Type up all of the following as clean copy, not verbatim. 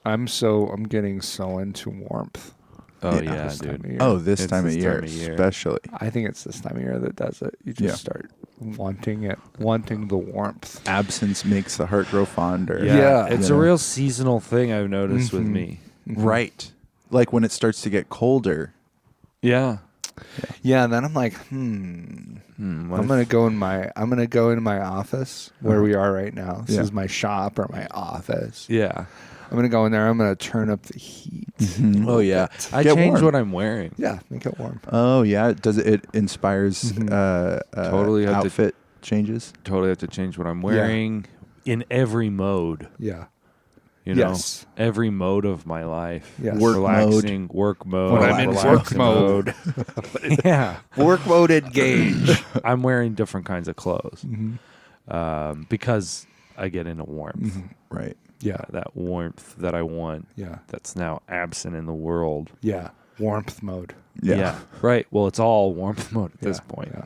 I'm getting so into warmth. Oh Yeah. yeah, This time dude. of year. Oh, this It's time of this year, time of year. especially. I think it's this time of year that does it. You just Yeah. start wanting it, wanting the warmth. Absence makes the heart grow fonder. Yeah. It's You a know? real seasonal thing I've noticed with Mhm. me. Right. Like when it starts to get colder. Yeah. Yeah, and then I'm like, What I'm if- gonna go in my office where we are right now. This Yeah. is my shop or my office. Yeah. I'm gonna go in there. I'm gonna turn up the heat. Oh yeah. I Get change warm. what I'm wearing. Yeah, make it warm. Oh yeah, does it inspires Totally have to- outfit changes? Totally have to change what I'm wearing in every mode. Yeah. You know, Yes. every mode of my life. Yes. Work Relaxing, work mode. When I'm in relaxing work mode. yeah. Work mode engage. I'm wearing different kinds of clothes Mm-hmm. because I get into warmth. Right. Yeah. That warmth that I want Yeah. that's now absent in the world. Yeah. Warmth mode. Yeah. Right. Well, it's all warmth mode at this Yeah. point. Yeah.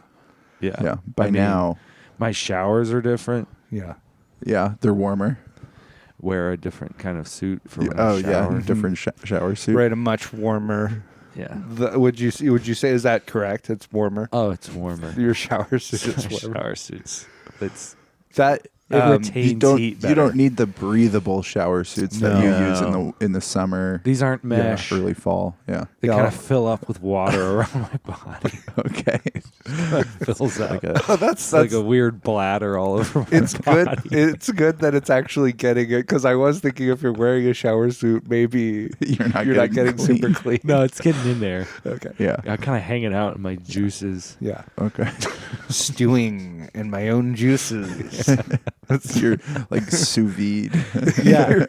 Yeah. Yeah. By I mean, now, my showers are different. Yeah. yeah, they're warmer. Wear a different kind of suit for when I Oh yeah, shower. different shower suit. Right. A much warmer. Yeah. Would you say is that correct? It's warmer. Oh, it's warmer. Your shower suit is warmer. Shower suits. It's That it retains You don't heat better. you don't need the breathable shower suits that you use in the summer. These aren't mesh. Early fall. Yeah. They Yeah. kind of fill up with water around my body. Okay. Fills up. that's Like a weird bladder all over my it's body. good. It's good that it's actually getting it because I was thinking if you're wearing a shower suit, maybe You're not getting clean. super clean. No, it's getting in there. Okay. Yeah. I'm kind of hanging out in my juices. Yeah. Okay. Stewing in my own juices. You're like sous vide. Yeah,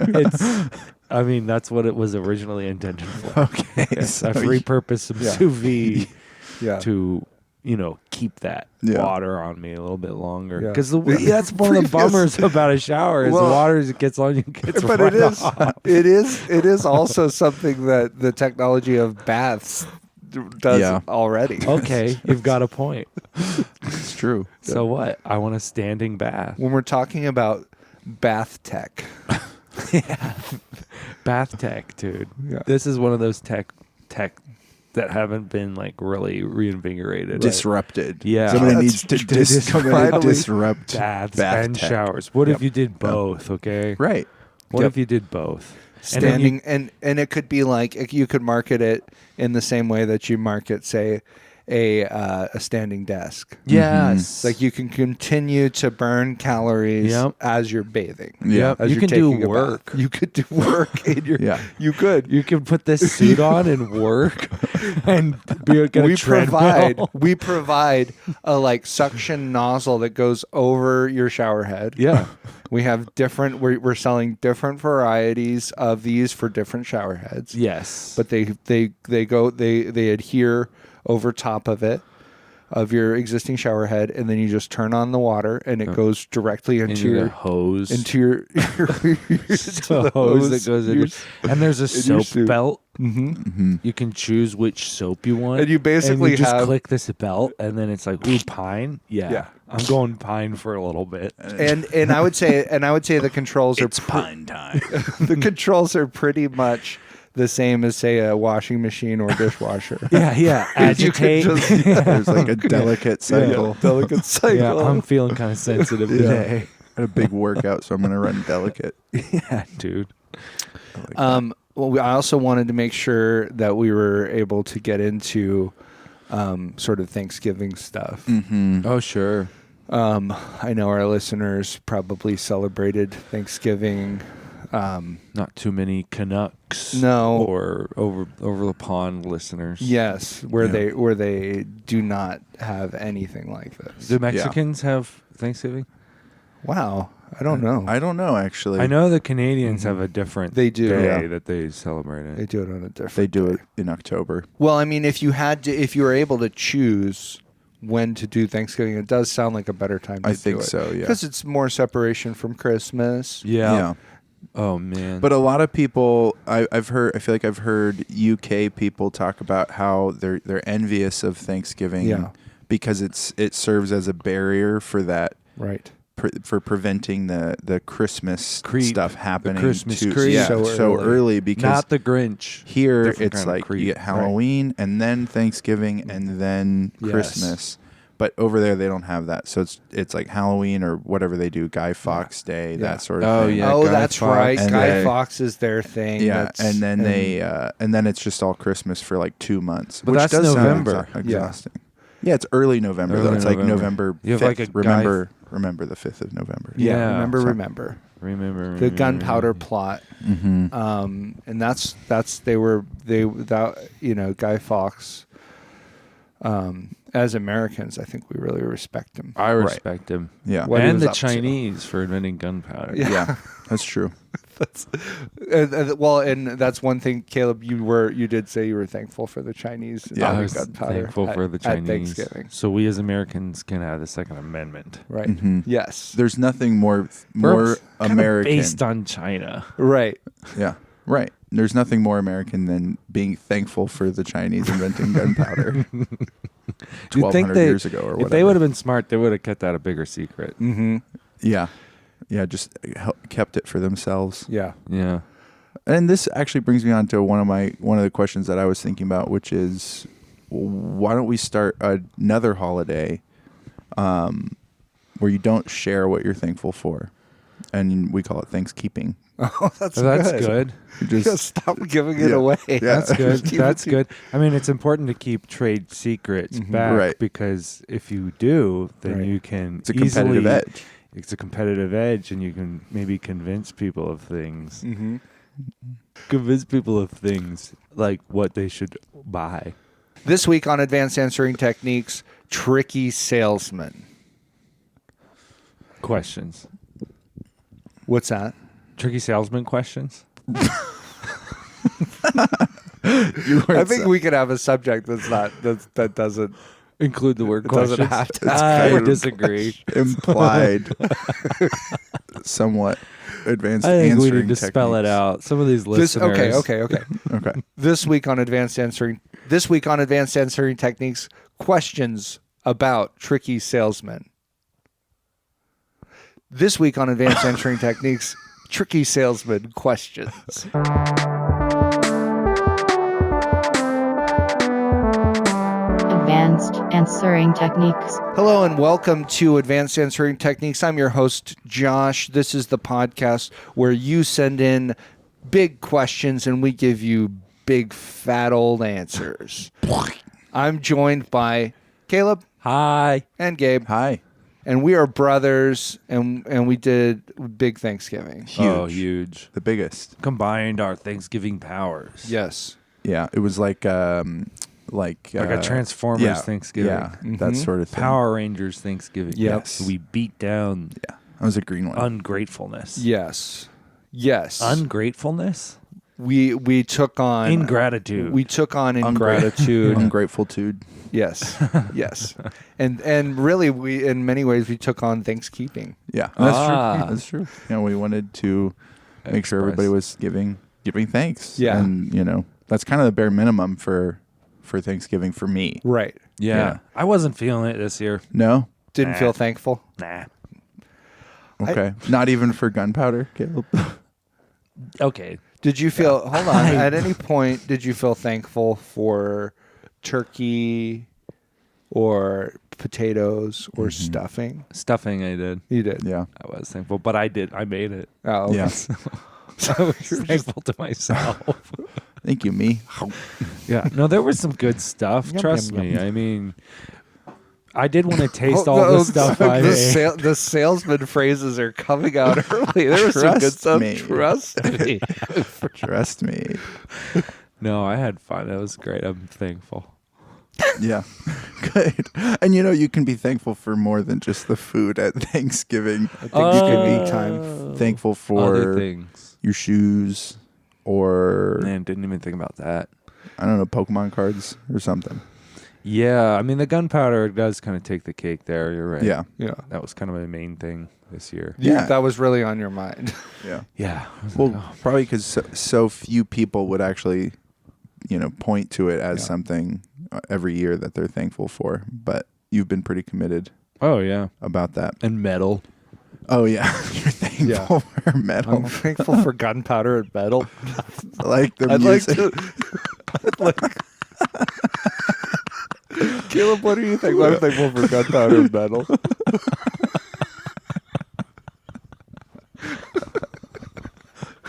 I mean, that's what it was originally intended for. Okay. Yes, so I've repurposed some sous vide Yeah. to, keep that Yeah. water on me a little bit longer. Yeah. Because that's one of the bummers about a shower is Well, the water as it gets on you gets But right it is off. it is also something that the technology of baths does Yeah. already. Okay, you've got a point. It's true. So what? I want a standing bath. When we're talking about bath tech. Bath tech, dude. Yeah. This is one of those tech that haven't been like really reinvigorated. Disrupted. Yeah. Somebody That's needs to come in and finally- disrupt Baths bath and tech. showers. What Yep. if you did both? Okay. Right. What Yep. if you did both? And then you- Standing and it could be like you could market it in the same way that you market, say, a standing desk. yes. Like you can continue to burn calories Yep. as you're bathing. Yeah. As You you're can do taking a bath. work. You could do work in your. Yeah. You could. You can put this suit on and work and get a treadmill. we provide a like suction nozzle that goes over your shower head. Yeah. We have different. We're selling different varieties of these for different shower heads. Yes. But they adhere over top of it, of your existing shower head, and then you just turn on the water and it goes directly into your your hose. into your the hose that goes in. And there's a your soap suit. belt. Mm-hmm. You can choose which soap you want. And you basically you just have- click this belt, and then it's like, ooh, pine. Yeah. Yeah. I'm going pine for a little bit. And I would say the controls are pine time. the controls are pretty much the same as say a washing machine or dishwasher. Yeah. You could Agitate. just- There's like a delicate cycle. Delicate cycle. Yeah, I'm feeling kind of sensitive today. I had a big workout, so I'm gonna run delicate. Yeah, dude. Well, I also wanted to make sure that we were able to get into sort of Thanksgiving stuff. Oh, sure. I know our listeners probably celebrated Thanksgiving. Not too many Canucks. No. Or over the pond listeners. Yes, where they do not have anything like this. Do Mexicans have Thanksgiving? Wow, I don't know. I don't know actually. I know the Canadians have a different They do. day Yeah. that they celebrate it. They do it on a different. They do it in October. Well, I mean, if you were able to choose when to do Thanksgiving, it does sound like a better time to I do think it. so, yeah. Because it's more separation from Christmas. Yeah. Oh man. But a lot of people, I feel like I've heard UK people talk about how they're envious of Thanksgiving Yeah. because it serves as a barrier for that Right. for preventing the Christmas Creep. stuff happening. The Christmas too, creep. yeah, So so early. early because Not the Grinch. here Different it's kind of like creep. you get Halloween and then Thanksgiving and then Yes. Christmas. But over there they don't have that. So it's like Halloween or whatever they do, Guy Fawkes Day, that sort of Oh, thing. yeah. Oh, Guy that's Fawkes. right. And Guy then- Fawkes is their thing. Yeah, That's- and then and then it's just all Christmas for like 2 months. But which that's does sound November. exhausting. Yeah, it's early November though. Early It's like November. November You have 5th. like a remember the 5th of November. Yeah, Yeah. remember. Remember The gunpowder plot. Mm-hmm. And that's Guy Fawkes. As Americans, I think we really respect him. I respect him. Yeah. What he And was the up to. Chinese for inventing gunpowder. Yeah, that's true. And that's one thing, Caleb. You did say you were thankful for the Chinese. Yeah, I having was gunpowder thankful for the at Chinese. Thanksgiving. So we as Americans can have the Second Amendment. Right. Mhm. Yes. There's nothing more We're kinda American. based on China. Right. Yeah, right. There's nothing more American than being thankful for the Chinese inventing gunpowder Do you think 1,200 they, years ago or whatever. if they would have been smart, they would have kept that a bigger secret. Mm-hmm. Yeah, just kept it for themselves. Yeah. Yeah. And this actually brings me on to one of the questions that I was thinking about, which is why don't we start another holiday where you don't share what you're thankful for, and we call it Thanksgiving. Oh, that's Good. You Just stop giving it Yeah. away. Yeah. That's good. Keep it That's to- good. I mean, it's important to keep trade secrets back Right. because if you do, then Right. you can It's a competitive easily, edge. It's a competitive edge, and you can maybe convince people of things. Mm-hmm. Convince people of things like what they should buy. This week on Advanced Answering Techniques, tricky salesman. Questions. What's that? Tricky salesman questions. I think we could have a subject that doesn't Include the word It doesn't questions. have to. I kind of disagree. implied, somewhat advanced. I think we answering need to spell it techniques. out. Some of these this, listeners. okay. Okay. This week on Advanced Answering Techniques, questions about tricky salesmen. This week on Advanced Answering Techniques, tricky salesman questions. Advanced Answering Techniques. Hello and welcome to Advanced Answering Techniques. I'm your host, Josh. This is the podcast where you send in big questions and we give you big, fat, old answers. I'm joined by Caleb Hi. and Gabe, Hi. and we are brothers, and we did big Thanksgiving. Huge. Oh, huge. The biggest. Combined our Thanksgiving powers. Yes. Yeah. It was like a Transformers Thanksgiving. Yeah. That sort of thing. Power Rangers Thanksgiving. Yes. We beat down Yeah. That was a green one. ungratefulness. Yes. Ungratefulness? We took on Ingratitude. We took on ingratitude. Ungrateful dude. Yes. Yes. And really we in many ways we took on Thanksgiving. Yeah. That's Ah. true. That's true. You know, we wanted to make sure Express. everybody was giving thanks. Yeah. And, that's kind of the bare minimum for Thanksgiving for me. Right. yeah. Yeah. I wasn't feeling it this year. No? Didn't Nah. feel thankful. Nah. Okay. Not even for gunpowder, Caleb? Okay. Did you feel hold on. At any point did you feel thankful for turkey or potatoes or stuffing? Stuffing I did. You did. Yeah. I was thankful, but I made it. Oh, okay. Yeah. So I was thankful to myself. Thank you, me. Yeah. No, there was some good stuff. Yum, Trust yum, me. yum. I mean, I did want to taste Oh, all no, the stuff I ate. the salesman phrases are coming out early. There was some good Trust stuff. me. Trust me. Trust me. No, I had fun. It was great. I'm thankful. Yeah. Good. And you can be thankful for more than just the food at Thanksgiving. I think you could be time. Thankful Other for things. your shoes or, Man, didn't even think about that. I don't know, Pokemon cards or something. Yeah, I mean the gunpowder does kind of take the cake there. You're right. Yeah. Yeah. That was kind of my main thing this year. Yeah. That was really on your mind. Yeah. Yeah. I was Well, like, oh. probably because so few people would actually, point to it as something every year that they're thankful for. But you've been pretty committed Oh yeah. about that. And metal. Oh yeah, you're thankful for metal. I'm thankful for gunpowder and metal. Like the I'd like music. to. Caleb, what do you think? I'm thankful for gunpowder and metal.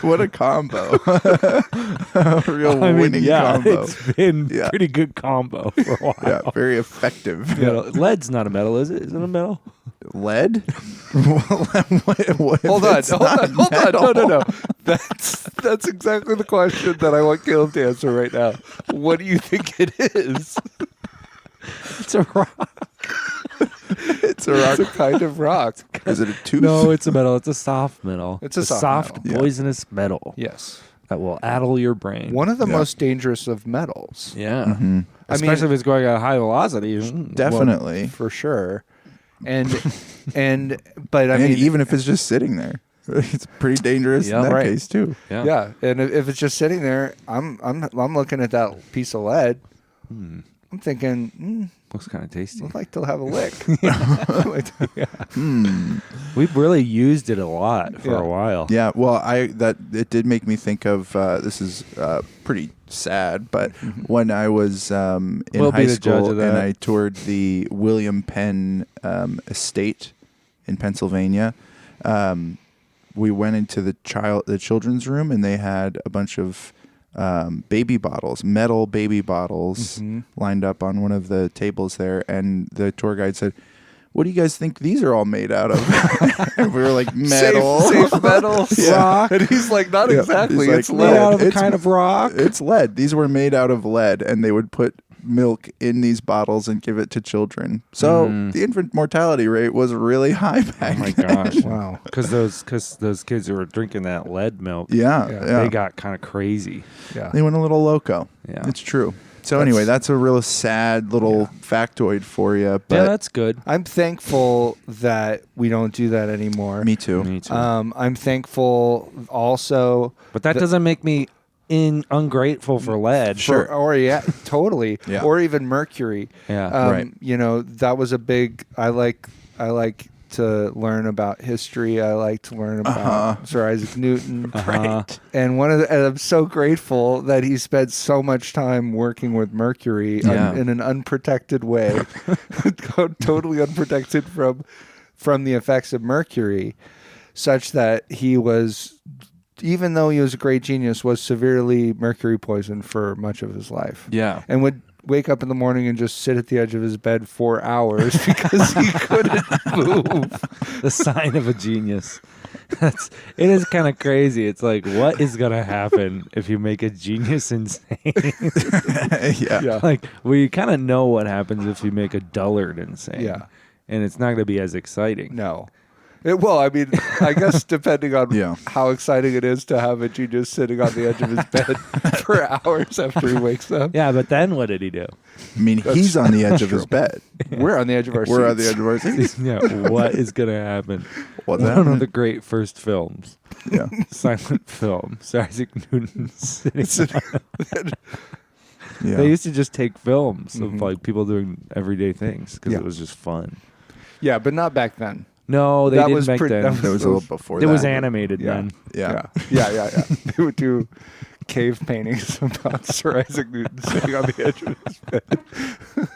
What a combo! A real winning combo. It's been Yeah. pretty good combo for a while. Yeah, very effective. Lead's not a metal, is it? Is it a metal? Lead? What if Hold on. it's not metal? No. That's exactly the question that I want Caleb to answer right now. What do you think it is? It's a rock. It's a rock. It's a kind of rock. Is it a tooth? No, it's a metal. It's a soft metal. It's a soft metal. Yeah. poisonous metal Yes. that will addle your brain. One of the Yeah. most dangerous of metals. Yeah. I mean- Especially if it's going at a high velocity. Definitely. For sure. And but I mean even if it's just sitting there, it's pretty dangerous Yeah. in that Right. case too. yeah, and if it's just sitting there, I'm looking at that piece of lead. I'm thinking, Looks kind of tasty. I'd like to have a lick. We've really used it a lot for Yeah. a while. Yeah, well, it did make me think of this is pretty sad, but when I was in We'll be high the judge school of that. and I toured the William Penn estate in Pennsylvania, we went into the children's room and they had a bunch of baby bottles, metal baby bottles, lined up on one of the tables there, and the tour guide said, "What do you guys think these are all made out of?" And we were like, "Metal, safe metal, rock." And he's like, not Yeah. exactly. He's like, It's "No, Made lead. out of a It's- kind of rock. It's lead. These were made out of lead, and they would put milk in these bottles and give it to children. So the infant mortality rate was really high back Oh my then. gosh! Wow. Because those kids who were drinking that lead milk, Yeah, Yeah. yeah. they got kind of crazy. Yeah. They went a little loco. Yeah. It's true. So anyway, that's a real sad little factoid for you. But Yeah, that's good. I'm thankful that we don't do that anymore. me too. Me too. I'm thankful also but that doesn't make me ungrateful for lead. for, or yeah, totally, Yeah. or even mercury. Yeah. Right. You know, that was a big. I like to learn about history. I like to learn about Sir Isaac Newton. Right. And and I'm so grateful that he spent so much time working with mercury Yeah. in an unprotected way, totally unprotected from the effects of mercury, such that he was, even though he was a great genius, was severely mercury poisoned for much of his life. Yeah. And would wake up in the morning and just sit at the edge of his bed for hours because he couldn't move. The sign of a genius. It is kind of crazy. It's like, what is gonna happen if you make a genius insane? Yeah. Yeah. Like, we kind of know what happens if you make a dullard insane. Yeah. And it's not gonna be as exciting. No. Well, I mean, I guess depending on Yeah. how exciting it is to have a genius sitting on the edge of his bed for hours after he wakes up. Yeah, but then what did he do? I mean, he's on the edge of his bed. We're on the edge of our seats. We're on the edge of our seats. Yeah, what is gonna happen? What's One of happening? the great first films, Yeah. silent film. Sir Isaac Newton sitting on Yeah. They used to just take films of like people doing everyday things because Yeah. it was just fun. Yeah, but not back then. No, they That didn't was back pretty- then. that It was a little before It that. was animated Yeah. then. Yeah. Yeah. They would do cave paintings about Sir Isaac Newton sitting on the edge of his bed.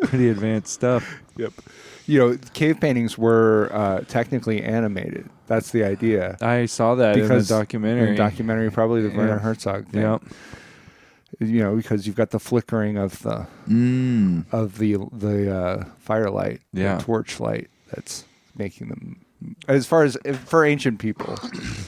Pretty advanced stuff. Yep. You know, cave paintings were technically animated. That's the idea. I saw that in the documentary. In the documentary, probably the Werner Yeah. Herzog thing. Yep. You know, because you've got the flickering of the firelight, Yeah. the torch light that's making them. As far as for ancient people,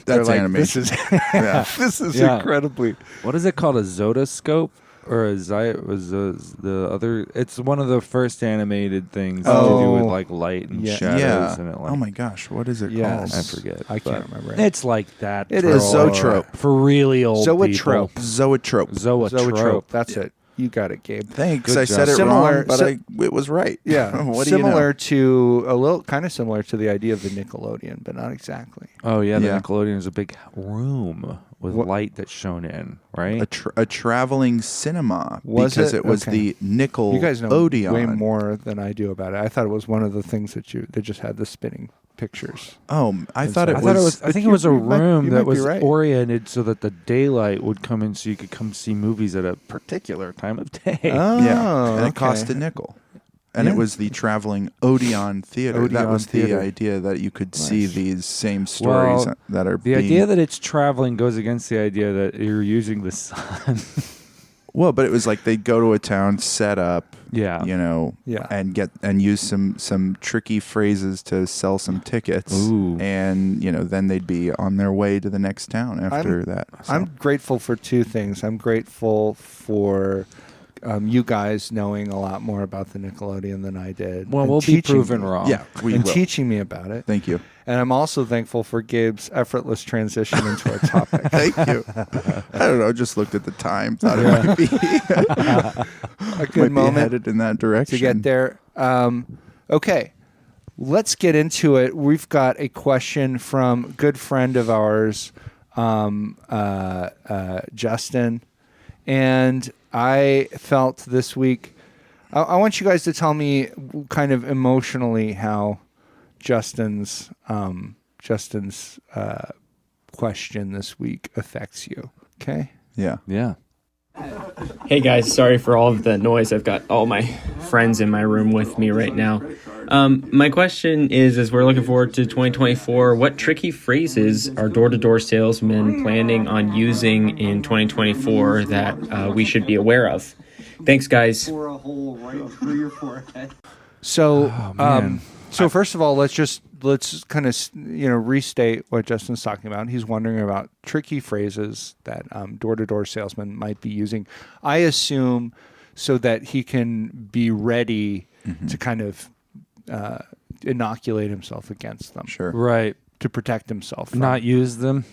they're That's like, animation. This is Yeah. this is Yeah. incredibly. What is it called? A zotoscope? Or a the other? It's one of the first animated things to do Oh. with like light and Yeah. shadows Yeah. and it like Oh my gosh, what is it Yes. called? I forget. I can't but remember. It's like that. It for is. Zoetrope. for really old Zoetrope. people. Zoetrope. Zoetrope. That's it. You got it, Gabe. Thanks. Good I said job. it Similar- wrong, but si- it was right. Yeah, What do you know? similar to a little, kind of similar to the idea of the Nickelodeon, but not exactly. Oh yeah, the Yeah. Nickelodeon is a big room with What- light that's shown in, right? A traveling cinema Was because it? it was Okay. the Nickel You guys know Odeon. way more than I do about it. I thought it was one of the things that just had the spinning pictures. Oh, I thought it I thought it was. I but think it was a you might- room you that might be was right. oriented so that the daylight would come in, so you could come see movies at a particular time of day. Oh, Yeah, and it okay. cost a nickel. And Yeah. it was the traveling Odeon Theater. That Odeon was Theater. the idea that you could see Nice. these same stories Well, that are The being... idea that it's traveling goes against the idea that you're using the sun. Well, but it was like they'd go to a town, set up, Yeah. Yeah. and use some tricky phrases to sell some tickets. Ooh. And, then they'd be on their way to the next town after that. So. I'm grateful for two things. I'm grateful for you guys knowing a lot more about the Nickelodeon than I did. Well, and we'll be teaching proven me- wrong. Yeah, we and will. teaching me about it. Thank you. And I'm also thankful for Gabe's effortless transition into our topic. Thank you. I don't know. Just looked at the time. Thought it might be A good might be moment headed in that direction. to get there. Okay, let's get into it. We've got a question from a good friend of ours, Justin, and I felt this week. I want you guys to tell me kind of emotionally how Justin's question this week affects you. Okay. Yeah. Yeah. Hey guys, sorry for all of the noise. I've got all my friends in my room with me right now. My question is, as we're looking forward to 2024, what tricky phrases are door-to-door salesmen planning on using in 2024 that we should be aware of? Thanks, guys. So, man. so first of all, let's kind of restate what Justin's talking about. He's wondering about tricky phrases that door-to-door salesmen might be using. I assume so that he can be ready to kind of inoculate himself against them. Sure. Right. To protect himself. Not use them.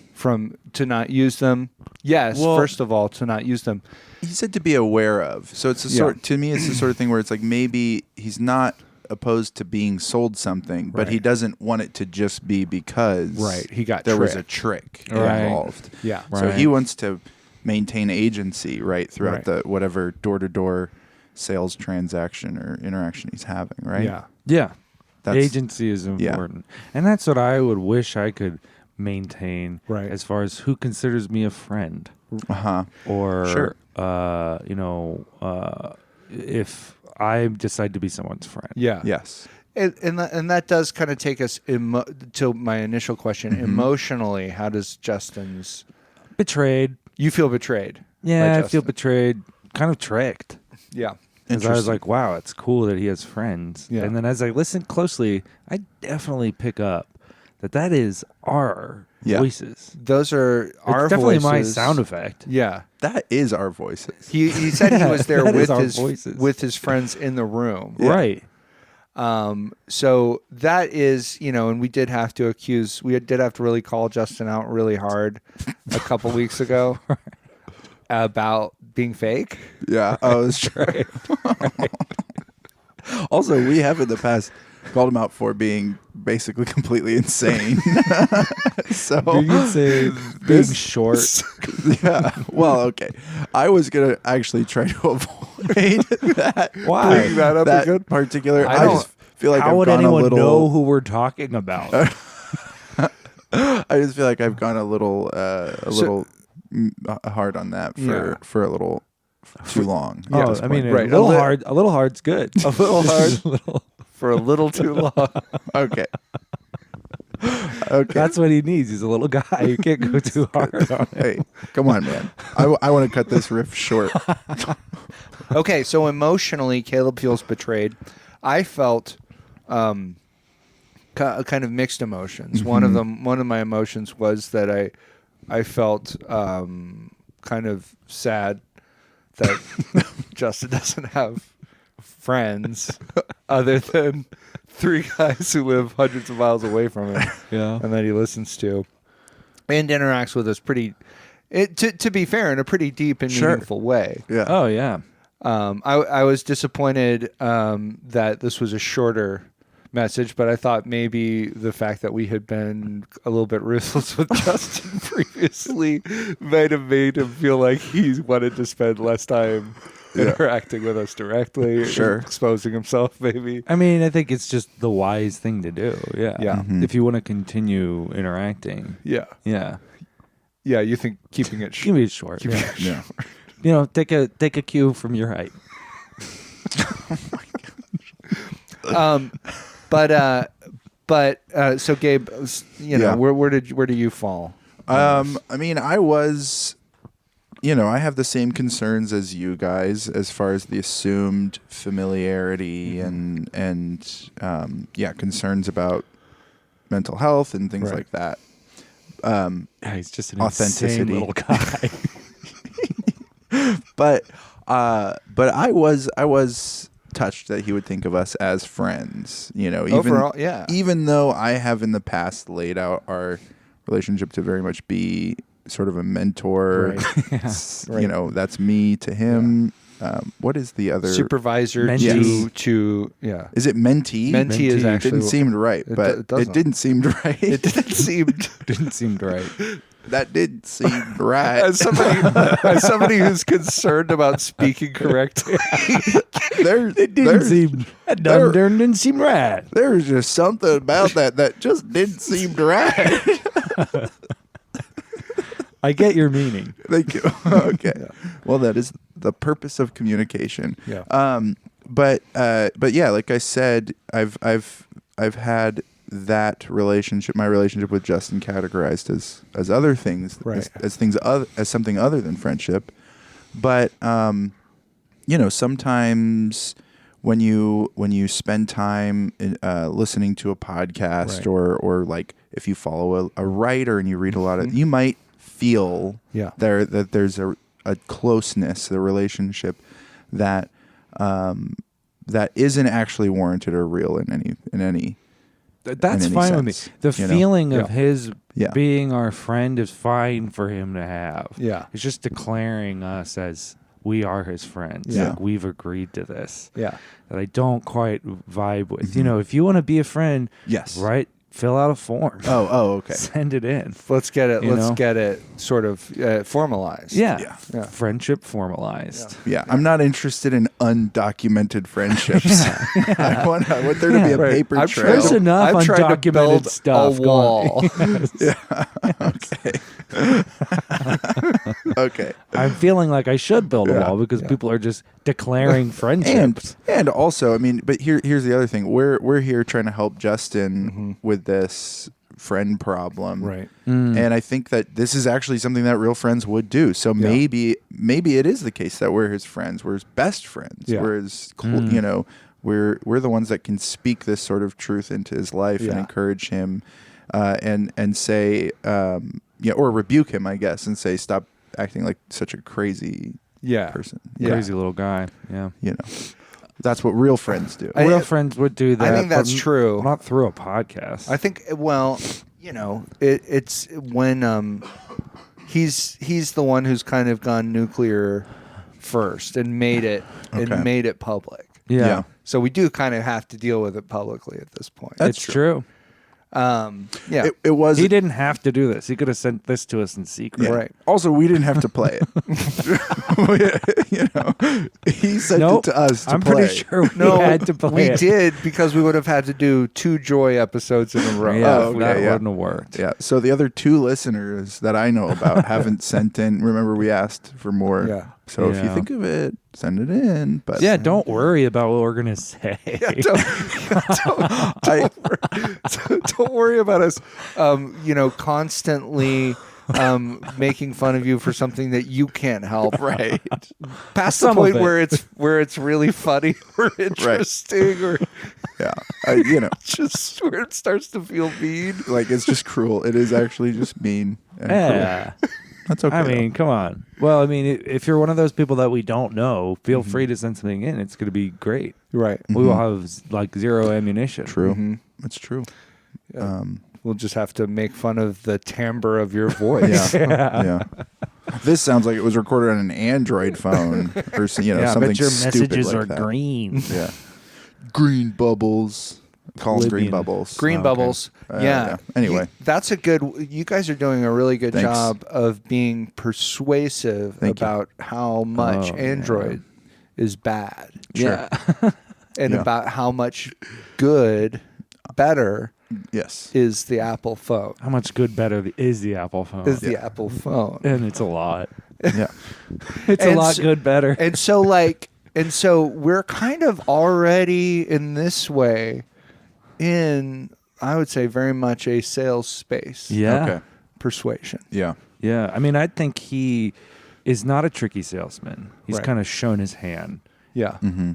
To not use them. Yes. Well- First of all, to not use them. He said to be aware of. So it's to me, it's the sort of thing where it's like maybe he's not opposed to being sold something, but he Right. doesn't want it to just be because He got there was a tricked. trick Right. involved. Yeah. So Right. he wants to maintain agency throughout Right. the whatever door-to-door sales transaction or interaction he's having, right? Yeah. Yeah. That's- Agency is important. And that's what I would wish I could maintain Right. as far as who considers me a friend. Uh-huh. Or, Sure. if I decide to be someone's friend. Yeah. Yes. And that does kind of take us to my initial question. Mm-hmm. Emotionally, how does Justin's... Betrayed. You feel betrayed? Yeah, by I feel Justin. betrayed. Kind of tricked. Yeah. Because I was Interesting. like, wow, it's cool that he has friends. Yeah. And then as I listen closely, I definitely pick up that is our Yeah. voices. Those are our It's definitely my voices. sound effect. Yeah. That is our voices. He said he was there That is with our his voices. with his friends in the room. Right. So that is, and we did have to really call Justin out really hard a couple weeks ago about being fake. Yeah. Oh, that's true. Also, we have in the past called him out for being basically completely insane. So You could say being this- short. Yeah. Well, okay. I was gonna actually try to avoid that. Why? Bring that up That again? particular. I I don't- just feel like How I've would gone anyone a little. know who we're talking about? I just feel like I've gone a little hard on that for a little too long. Oh, at this I mean, point. Right. a little A li- hard. A little hard's good. A little hard A little- for a little too long. Okay. Okay. That's what he needs. He's a little guy. You can't go too hard on him. Hey, come on, man. I want to cut this riff short. Okay, so emotionally, Caleb feels betrayed. I felt kind of mixed emotions. Mm-hmm. One of my emotions was that I felt kind of sad that Justin doesn't have friends other than 3 guys who live hundreds of miles away from him Yeah. and that he listens to and interacts with us to be fair, in a pretty deep and Sure. meaningful way. Yeah. Oh yeah. I was disappointed that this was a shorter message, but I thought maybe the fact that we had been a little bit ruthless with Justin previously might have made him feel like he wanted to spend less time interacting with us directly, Sure. exposing himself, maybe. I mean, I think it's just the wise thing to do. Yeah. Yeah. If you want to continue interacting. Yeah. Yeah. Yeah, you think keeping it Keep it short. Yeah. Yeah. You know, take a cue from your height. But so Gabe, you know, Yeah. where do you fall? I mean, I was, I have the same concerns as you guys as far as the assumed familiarity and concerns about mental health and things Right. like that. Yeah, he's just an Authenticity. insane little guy. But I was touched that he would think of us as friends. Even Overall, yeah. even though I have in the past laid out our relationship to very much be sort of a mentor. Right. Right. That's me to him. What is the other Supervisor Mentee. to yeah. Is it mentee? Mentee is actually didn't seem right, it but it doesn't. didn't seem right. It didn't seem Didn't seem right. That did seem right. as somebody who's concerned about speaking correctly. It didn't seem. That didn't seem right. There was just something about that just didn't seem right. I get your meaning. Thank you. Okay. Well, that is the purpose of communication. Yeah. But yeah, like I said, I've had that relationship, my relationship with Justin, categorized as other things, Right. as something other than friendship. But sometimes when you spend time listening to a podcast, Right. or like if you follow a writer and you read a lot of, you might feel Yeah. that there's a closeness, the relationship that that isn't actually warranted or real in any. That's in any fine with me. sense, The feeling of Yeah. his Yeah. being our friend is fine for him to have. Yeah. It's just declaring us as we are his friends. Yeah. Like we've agreed to this. Yeah. That I don't quite vibe with. If you want to be a friend, Yes. fill out a form. Oh, okay. Send it in. Let's get it. You Let's know? get it sort of formalized. Yeah. Yeah. Friendship formalized. Yeah, I'm not interested in undocumented friendships. I want there to be a Right. paper I'm trail. There's enough I'm trying to undocumented build stuff a wall. Okay. I'm feeling like I should build a Yeah. wall because people are just declaring friendships. And also, I mean, but here's the other thing. We're here trying to help Justin with this friend problem. Right. And I think that this is actually something that real friends would do. So maybe it is the case that we're his friends. We're his best friends. Yeah. We're his we're the ones that can speak this sort of truth into his life and Yeah. encourage him and say or rebuke him, I guess, and say stop acting like such a crazy Yeah. person. Yeah. Crazy little guy. Yeah. That's what real friends do. Real friends would do that. I think that's but true. Not through a podcast. I think, well, it's when he's the one who's kind of gone nuclear first and made it public. yeah. So we do kind of have to deal with it publicly at this point. That's It's true. Yeah. It was He didn't have to do this. He could have sent this to us in secret. yeah. Right. Also, we didn't have to play it. He sent Nope. it to us to I'm play. pretty sure we had to play we it. did because we would have had to do 2 Joy episodes in a row. Yeah, Oh, okay, that yeah. wouldn't have worked. Yeah. So the other 2 listeners that I know about haven't sent in. Remember, we asked for more. Yeah. So if you Yeah. think of it, send it in. But Yeah, don't worry about what we're going to say. Don't worry about us, constantly making fun of you for something that you can't help. Right. Past the Some point of it. where it's really funny or interesting or Yeah. just where it starts to feel mean. Like it's just cruel. It is actually just mean and Yeah. cruel. That's okay. I mean, come on. Well, I mean, if you're one of those people that we don't know, feel free to send something in. It's going to be great. Right. We will have like 0 ammunition. true. It's true. We'll just have to make fun of the timbre of your voice. Yeah. This sounds like it was recorded on an Android phone or Yeah, something but your stupid messages like are that. green. Yeah. Green bubbles. Call them green Libyan. bubbles. Green Oh, okay. bubbles. Yeah. Anyway. That's a good. You guys are doing a really good Thanks. job of being persuasive Thank you. about how much Oh, Android is bad. Yeah. And Yeah. about how much good, better Yes. is the Apple phone. How much good better is the Apple phone? Is the Apple phone. And it's a lot. Yeah. It's a And lot so- good better. And so we're kind of already in this way in, I would say, very much a sales space. yeah. Okay. Persuasion. Yeah. Yeah. I mean, I think he is not a tricky salesman. He's Right. kind of shown his hand. Yeah. Mm-hmm.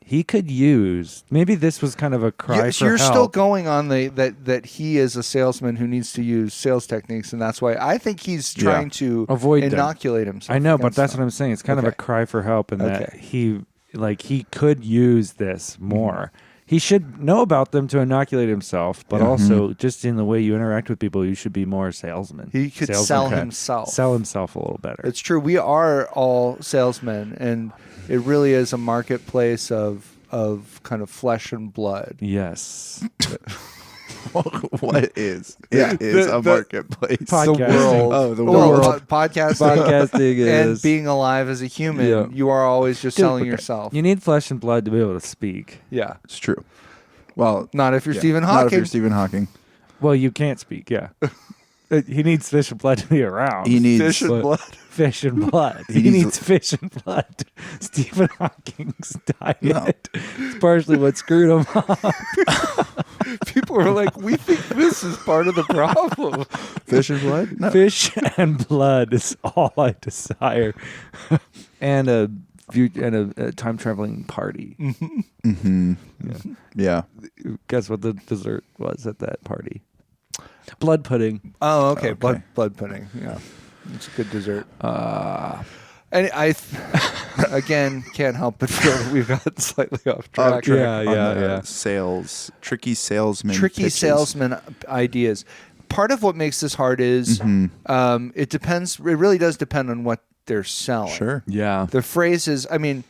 He could use, maybe this was kind of a cry for You're help. still going on that he is a salesman who needs to use sales techniques, and that's why I think he's trying to Avoid them. inoculate himself. I know, but against that's them. what I'm saying. It's kind of a Okay. cry for help in that Okay. he could use this more. He should know about them to inoculate himself, but Yeah. also just in the way you interact with people, you should be more a salesman. He could Salesman. sell Okay. himself. Sell himself a little better. It's true. We are all salesmen, and it really is a marketplace of kind of flesh and blood. Yes. What is? It is a marketplace. Podcasting. The world. Oh, the Well, world. Podcasting. Podcasting and is being alive as a human, Yeah. you are always just selling okay. yourself. You need flesh and blood to be able to speak. Yeah. It's true. Well, Not if you're yeah, Stephen Not if Hawking. you're Stephen Hawking. Well, you can't speak. Yeah. He needs fish and blood to be around. He needs Fish and But- blood. Fish and blood. He He needs needs fish and blood. Stephen Hawking's diet No. is partially what screwed him up. People are like, we think this is part of the problem. fish and blood. No. Fish and blood is all I desire, and a time traveling party. Mm-hmm. Yeah. Guess what the dessert was at that party? Blood pudding. Oh, okay. Okay. Blood pudding. Yeah. It's a good dessert. And again, can't help but feel that we've gotten slightly off track. Yeah, On yeah, the yeah. Sales, tricky salesman. Tricky pitches. salesman ideas. Part of what makes this hard is it depends. It really does depend on what they're selling. Sure. Yeah. The phrases. I mean,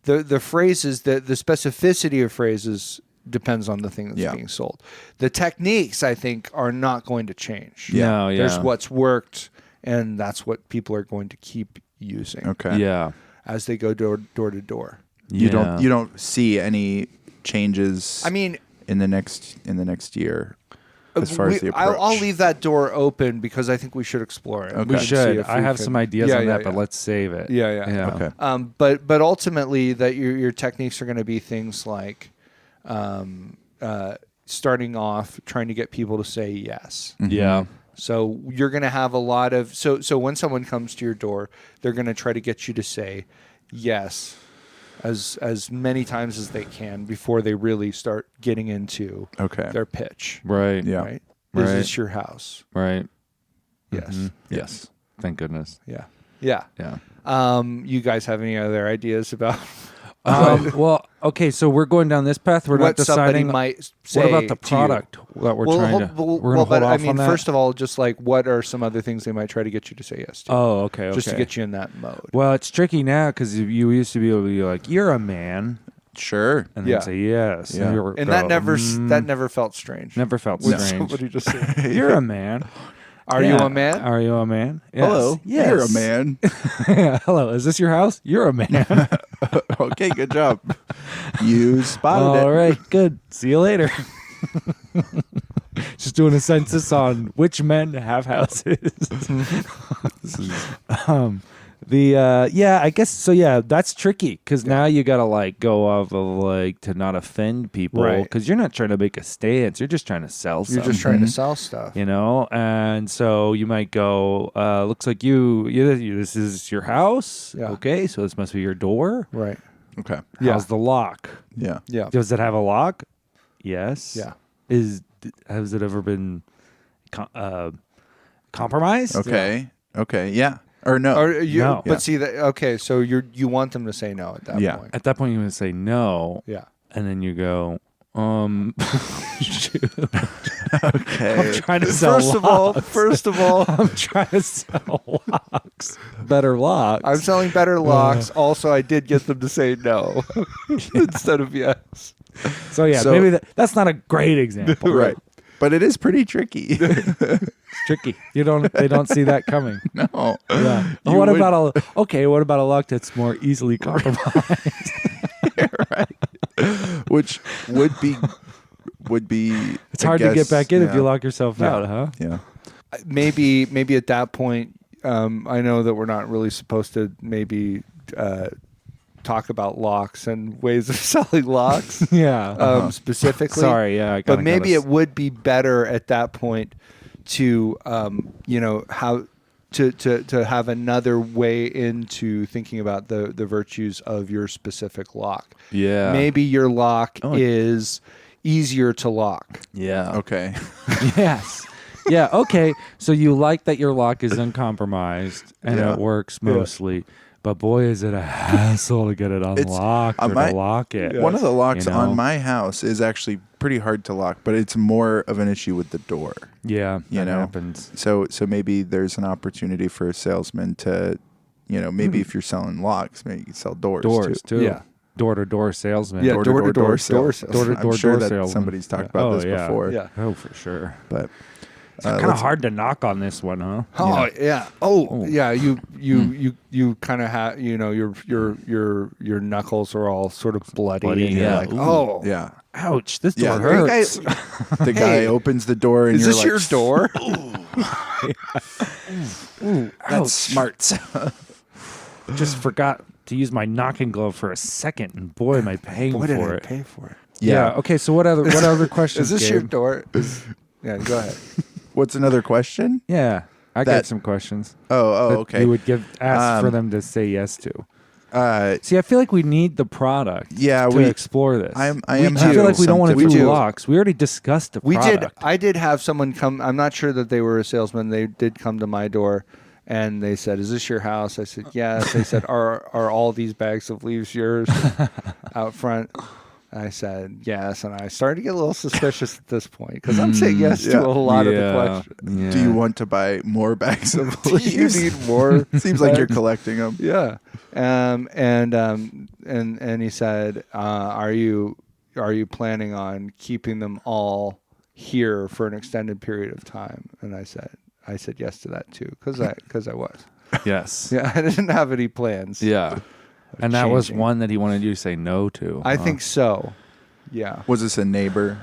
the phrases. The specificity of phrases depends on the thing that's Yeah. being sold. The techniques, I think, are not going to change. Yeah. No, yeah. There's what's worked, and that's what people are going to keep using Okay. Yeah. as they go door to door. You Yeah. don't see any changes. I mean, in the next year, as far as the approach. I'll leave that door open because I think we should explore it. Okay. We And should. see if I we have can- some ideas Yeah, on yeah, that, but yeah. let's save it. Yeah. Okay. But ultimately, that your techniques are going to be things like starting off trying to get people to say yes. Yeah. So you're going to have a lot of so when someone comes to your door, they're going to try to get you to say yes as many times as they can before they really start getting into Okay. their pitch. Right. Yeah. Right? Right. Is this your house? Right. Yes. Mhm. Yes. Thank goodness. Yeah. Yeah. Yeah. You guys have any other ideas about Well, okay, so we're going down this path. We're what not somebody deciding. might say? What about the to you? product that we're trying to? We're gonna hold but off I mean, on that. first of all, just like what are some other things they might try to get you to say yes to? Oh, okay. just to okay. get you in that mode. Well, it's tricky now because you used to be able to be like, "You're a man," Sure. and Yeah. then say yes. Yeah. you're And go, that never felt strange. never felt When strange. somebody just said, You're a man. "Are Yeah. you a man?" Are you a man? Yes. Hello. Yes. You're a man. Yeah, hello. Is this your house? You're a man. Okay. Good job. You spotted it. All right. Good. See you later. Just doing a census on which men have houses. I guess so. Yeah, that's tricky because now you gotta like go off of like to not offend people Right. because you're not trying to make a stance. You're just trying to sell You're something. just trying to sell stuff. you know, and so you might go. Looks like you. This is your house. Yeah. Okay, so this must be your door. Right. Okay. Yeah. How's the lock? Yeah. Yeah. Does it have a lock? Yes. Yeah. Has it ever been compromised? Okay. Okay. Yeah. Or no. Or you, No. But Yeah. see that. Okay, so you want them to say no at that Yeah. point. At that point, you're gonna say no, Yeah. and then you go, shoot, Okay. I'm trying to sell First of all, I'm trying to sell locks, better locks. I'm selling better locks. Also, I did get them to say no instead of yes. So yeah, So- maybe that's not a great example, Right. but it is pretty tricky. It's tricky. They don't see that coming. No. Yeah. You What would- about a lock that's more easily compromised? Which would be It's hard to get back in if you lock yourself out, huh? Yeah. Maybe at that point, I know that we're not really supposed to maybe talk about locks and ways of selling locks Yeah. specifically. Sorry, yeah. I but kinda maybe got it would be better at that point to how to have another way into thinking about the virtues of your specific lock. Yeah. Maybe your lock Oh. is easier to lock. Yeah. Okay. Yes. Yeah. Okay. So you like that your lock is uncompromised and Yeah. it works mostly, but boy, is it a hassle to get it unlocked or to lock it. One of the locks you know? on my house is actually pretty hard to lock, but it's more of an issue with the door. Yeah, You that know? happens. So maybe there's an opportunity for a salesman to, maybe if you're selling locks, maybe you can sell doors too. Yeah. Door-to-door salesman. Yeah, door-to-door sales. Door-to-door I'm sure that salesman. somebody's talked about this yeah. before. Yeah. Oh, for sure. But Kind of hard to knock on this one, huh? Oh yeah. Oh yeah. You kind of have your knuckles are all sort of bloody. Bloody, and you're yeah. like, Ooh. oh yeah. Ouch! This Yeah, door the hurts. The guy opens the door and is you're this like, your door? That's smart. Just forgot to use my knocking glove for a second, and boy, am I paying What did for I it. pay for it? Yeah. Okay. So what other questions? Is this your Gabe? door? Yeah. Go ahead. What's another question? Yeah, I That- got some questions. Oh, that okay. You would ask for Um, them to say yes to. Uh, See, I feel like we need the product. Yeah, to we- explore this. I I am feel having like we don't want to something- do We do. locks. We already discussed the We product. did. I did have someone come. I'm not sure that they were a salesman. They did come to my door, and they said, "Is this your house?" I said, "Yes." They said, "Are all these bags of leaves yours out front?" I said, "Yes." And I started to get a little suspicious at this point because I'm saying yes Yeah. to a lot of the questions. Yeah. Do you want to buy more bags of Do you leaves? need more? Seems like you're bags? collecting them. Yeah. And he said, "Are you planning on keeping them all here for an extended period of time?" And I said yes to that too, because I was. Yes. Yeah, I didn't have any plans. Yeah. And that was changing. one that he wanted you to say no to. I huh? think so. Yeah. Was this a neighbor?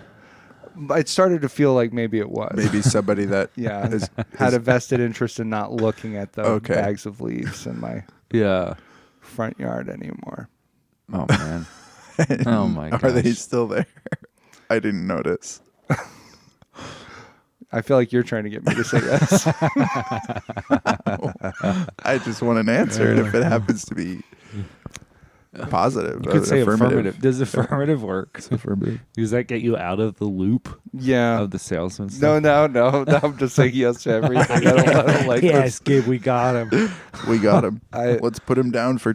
It started to feel like maybe it was. Maybe somebody that Yeah. is- Had a vested interest in not looking at the Okay. bags of leaves in my Yeah. front yard anymore. Oh man. Oh my god. Are they still there? I didn't notice. I feel like you're trying to get me to say yes. I just want an answer, and if it happens to be positive, You could say affirmative. Does affirmative work? Affirmative. Does that get you out of the loop Yeah. of the salesman stuff? No. I'm just saying yes to everything. I don't like Yes, Gabe, we got him. We got him. I- Let's put him down for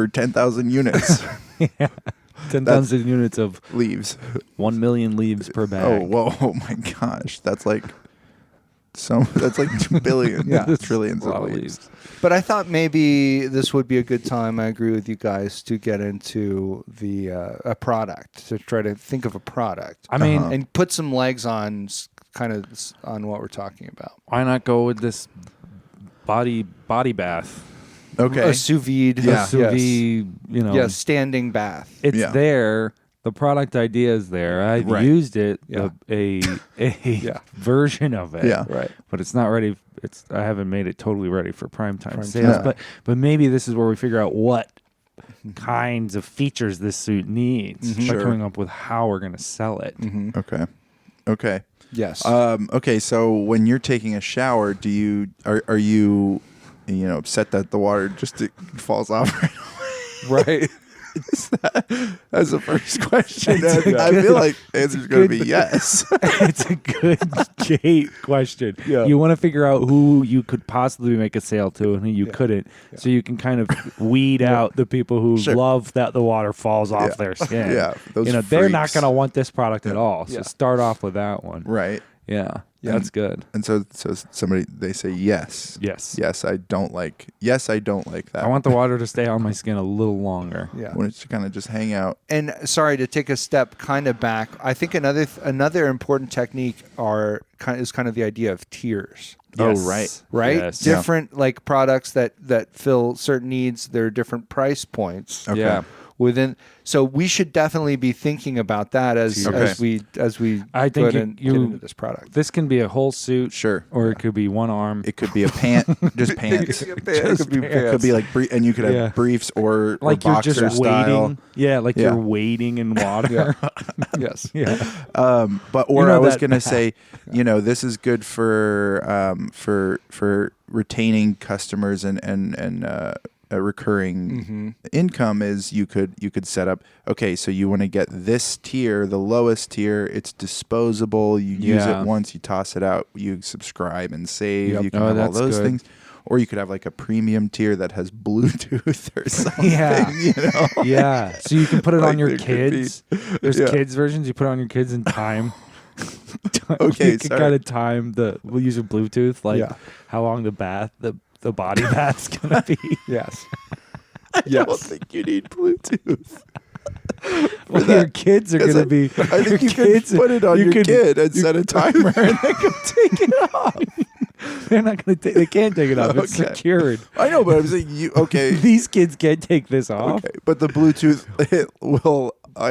10,000 units. 10,000 units of Leaves. 1 million leaves per Oh, bag. whoa! Oh my gosh, that's like 2 billion. Yeah. Trillions A lot of of leaves. leaves. But I thought maybe this would be a good time. I agree with you guys to get into the a product, to try to think of a product. I mean, and put some legs on on what we're talking about. why not go with this body bath? Okay. A sous vide. Yeah. Sous vide, you know. Yes, standing bath. It's Yeah. there. The product idea is there. I've Right. used it, Yeah. a Yeah. version of it. Yeah. Right. But it's not ready. I haven't made it totally ready for primetime Prime sales. time. But maybe this is where we figure out what kinds of features this suit needs by Sure. coming up with how we're going to sell it. Okay. Okay. Yes. Okay. So when you're taking a shower, are you upset that the water just falls off right away? right. That's the first question. It's a I good- feel like the answer's going to be good- yes. It's a good gate question. Yeah. You want to figure out who you could possibly make a sale to and who you couldn't, so you can kind of weed out the people who Sure. love that the water falls off Yeah. their skin. Yeah, those they're not freaks. going to want this product at all. So Yeah. start off with that one. Right. Yeah. Yeah, that's good. And so somebody, they say yes. Yes. I don't like that. I want the water to stay on my skin a little longer. Yeah. when it's kind of just hang out. And sorry to take a step kind of back. I think another important technique is kind of the idea of tiers. Oh, Yes. Right? Yes. Different like products that fill certain needs, there are different price points. Okay. Yeah. So we should definitely be thinking about that as we I go think ahead and get into this product. This can be a whole suit, Sure. or it could be one arm. It could be a pant, just pants. It could Could be like and you could have Yeah. briefs or Like or you're boxer just style. waiting. Yeah, like Yeah. you're wading in water. Yes. Yeah. But You know I was that- gonna say, this is good for retaining customers and a recurring income. Is you could set up, okay, so you want to get this tier, the lowest tier, it's disposable, you use Yeah. it once, you toss it out, you subscribe and save. Yep. You can Oh, have all that's those good. things. Or you could have like a premium tier that has Bluetooth or something. Yeah. Yeah. So you can put it Like on your there could be- kids. There's Yeah. kids versions. You put it on your kids in time. Okay, you can sorry. kind of time we'll use a Bluetooth, like Yeah. how long the body bath's gonna be. Yes. I don't think you need Bluetooth. Well, your kids are Because gonna be. I your think you kids- could put it on you your could- kid and set a timer and they can take it off. They're not gonna take. They can't take it off. It's Okay. secured. I know, but I'm saying okay. These kids can't take this off. Okay, but the Bluetooth it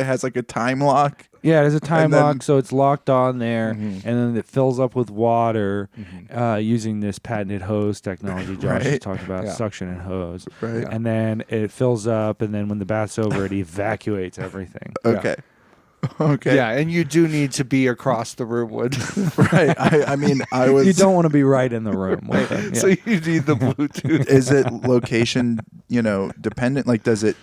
has like a time lock. Yeah, there's a time And then- lock, so it's locked on there, and then it fills up with water using this patented hose technology Josh has Right. talked about, Yeah. suction and hose. Right. And then it fills up, and then when the bath's over, it evacuates everything. Okay. Okay. Yeah, and you do need to be across the room with Right. I mean, I was. You don't want to be right in the room with them. Yeah. so you need the Bluetooth. Is it location, dependent? Like, does it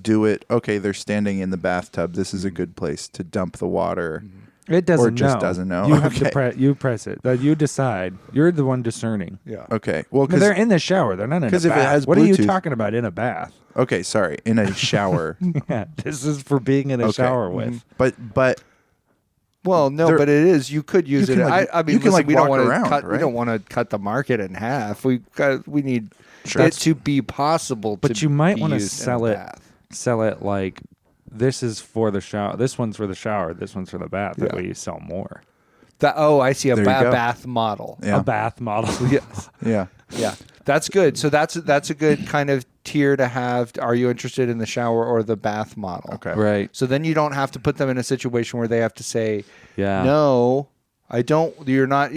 do it? Okay, they're standing in the bathtub. This is a good place to dump the water. It doesn't or just know. doesn't know. You have to Okay. you press it. You decide. You're the one discerning. Yeah. Okay. Well, No, they're because in the shower. They're not in a 'cause if it bath. has What are you Bluetooth- talking about in a bath? okay, sorry, in a shower, Yeah, this is for being in a Okay. shower with. but Well, no, There- but it is. You could use You it. can, like- I mean, you can, listen, like, we don't walk want around, to cut. We right? don't want to cut the market in half. We need Sure. it to be possible. But to you might be want to used in sell a it. bath. Sell it like this is for the shower. This one's for the shower. This one's for the bath. That Yeah. way you sell more. I see a There you go. bath model. Yeah. A bath model. Yes. yeah. Yeah, that's good. So that's a good kind of tier to have. Are you interested in the shower or the bath model? Okay. Right. So then you don't have to put them in a situation where they have to say, Yeah. no, I don't. You're not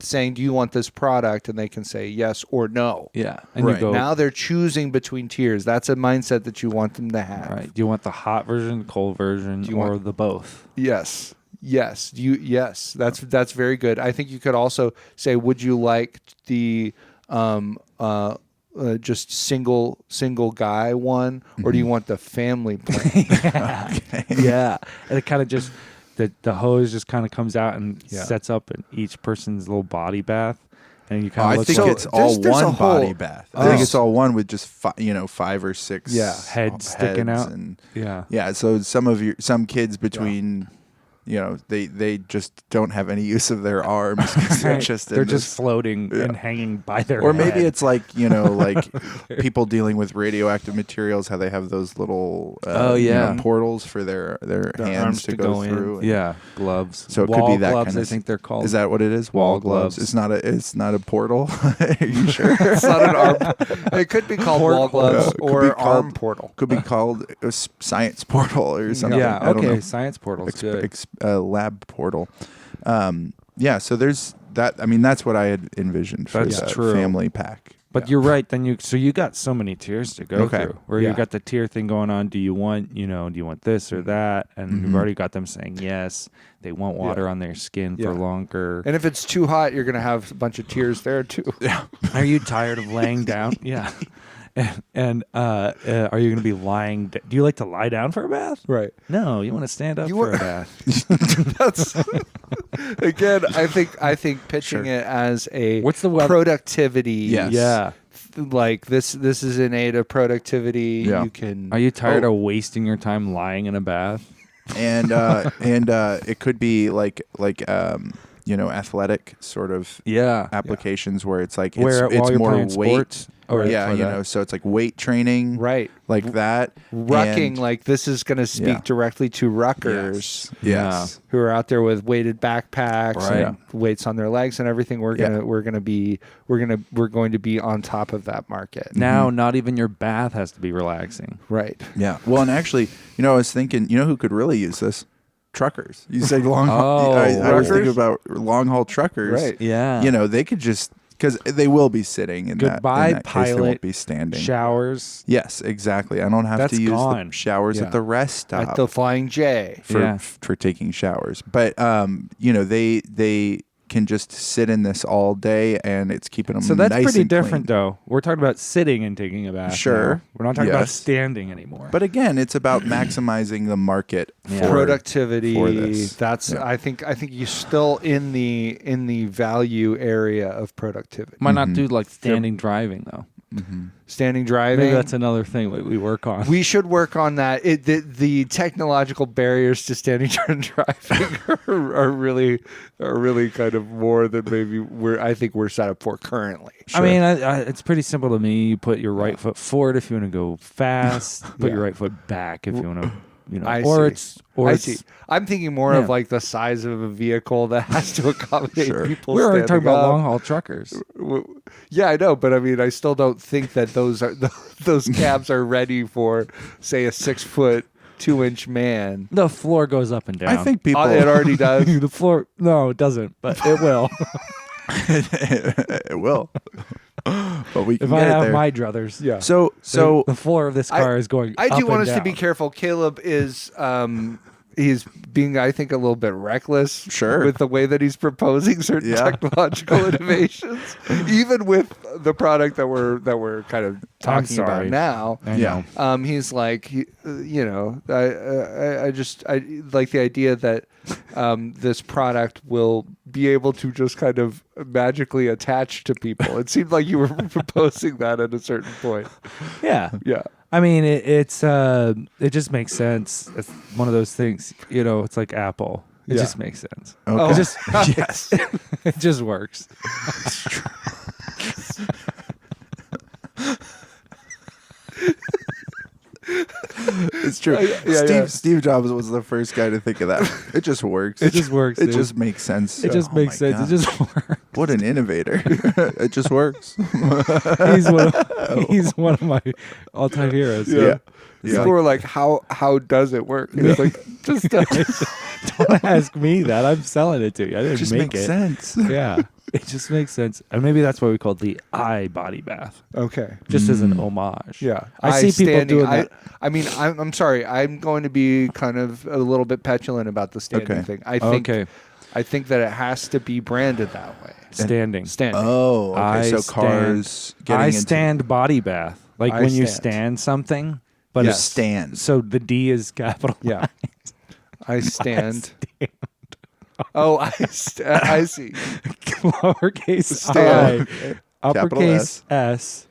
saying, do you want this product? And they can say yes or no. Yeah. And Right. you go. Now they're choosing between tiers. That's a mindset that you want them to have. Right. Do you want the hot version, cold version, you or want- the both? Yes. Yes. Yes. That's very good. I think you could also say, would you like the just single guy one, or do you want the family plan? Yeah. And it kind of just the hose just kind of comes out and Yeah. sets up in each person's little body bath, and you Oh, kind of I look think like it's all there's a one whole- body bath. I think it's all one with just 5 or 6 Yeah. heads sticking heads out. and Yeah. yeah. So some kids between. They just don't have any use of their arms. 'Cause they're Right. just They're in just this- floating and hanging by their or maybe head. it's like people dealing with radioactive materials, how they have those little portals for their hands arms to to go go in. through. and- Yeah, gloves. So it Wall could be that gloves, kind of. I think they're called. Is that what it is? Wall Wall gloves. gloves. It's not a portal. Are you sure? It's not an arm. It could be called wall gloves It could or be arm called- portal. Could be called a science portal or something. Yeah. I don't Okay. know. Science portal's good. Lab portal. Yeah. So there's that. I mean, that's what I had envisioned for That's the true. family pack. But you're right. Then you got so many tiers to go Okay. through. Where Yeah. you got the tier thing going on. Do you want this or that? And you've already got them saying yes. They want water on their skin Yeah. for longer. And if it's too hot, you're going to have a bunch of tears there too. Yeah. Are you tired of laying down? Yeah. And are you going to be lying? Do you like to lie down for a bath? Right. No, you want to stand up You for wa- a bath. That's again. I think pitching it as a What's the web- productivity. Yes. Yeah. Like this is in aid of productivity. Yeah. You can. Are you tired of wasting your time lying in a bath? And it could be like athletic sort of Yeah. applications where it's like Where it's while you're more playing weight. sports? Or Yeah, for that. so it's like weight training, Right. like that. Rucking, And- like this is going to speak Yeah. directly to ruckers Yes. who are out there with weighted backpacks Right. and weights on their legs and everything. We're going to be on top of that market. Now, not even your bath has to be relaxing. Right. Yeah. Well, and actually, I was thinking, who could really use this? Truckers. You said long Oh, haul. I was thinking truckers? about long haul truckers. Right. Yeah. They could just, because they will be sitting in Goodbye, that case, they pilot, won't be standing. Showers. Yes, exactly. I don't have That's to use gone. the showers Yeah. at the rest stop At the Flying J. for taking showers. But they can just sit in this all day, and it's keeping them So that's nice pretty and different, clean. though. We're talking about sitting and taking a bath. Sure. now. We're not talking about Yes. standing anymore. But again, it's about maximizing the market Yeah. for Productivity. for this. That's Yeah. I think you're still in the value area of productivity. Why not do like standing driving though? Standing driving. Maybe that's another thing that we work on. We should work on that. The technological barriers to standing driving are really kind of more than maybe I think we're set up for currently. I mean, it's pretty simple to me. You put your right foot forward if you want to go fast. Put your right foot back if you want to, I or see. it's I see. I'm thinking more Yeah. of like the size of a vehicle that has to accommodate people. We're already talking standing about up. long haul truckers. Yeah, I know, but I mean, I still don't think that those cabs are ready for, say, a 6'2" man. The floor goes up and down. I think people. It already does. the floor. No, it doesn't, but it will. it will. But we can If get I it have there. my druthers, yeah. So the floor of this car is going. I do up want and us to be down. careful. Caleb is he's being, I think, a little bit reckless Sure. with the way that he's proposing certain Yeah. technological innovations, even with the product that we're kind of talking about sorry. now. I Yeah. know. He's like, I like the idea that this product will be able to just kind of magically attach to people. It seemed like you were proposing that at a certain point. Yeah. Yeah. I mean, it just makes sense. It's one of those things, it's like Apple. It Yeah. just makes sense. Okay. It just, Yes. it just works. It's true. Steve Jobs was the first guy to think of that. It just works. It just works, It dude. just makes sense. It just Oh makes my sense. God. It just works. What an innovator. It just works. He's one of my all-time heroes. Yeah. People were like, how does it work? And it's like, just Don't ask me that. I'm selling it to you. I didn't It just make makes it. sense. Yeah. It just makes sense. And maybe that's why we call it the eye body bath. okay. Just as an homage. Yeah, I see people standing- doing that. I mean, I'm sorry. I'm going to be kind of a little bit petulant about the standing Okay. thing. I think that it has to be branded that way. Standing. Standing. Oh, okay. I So stand- cars getting I into stand body bath. Like I when you stand. stand something, but you it's stand. so the D is capital. Yeah. I stand. Oh, I see. Lowercase Stand. I, uppercase S,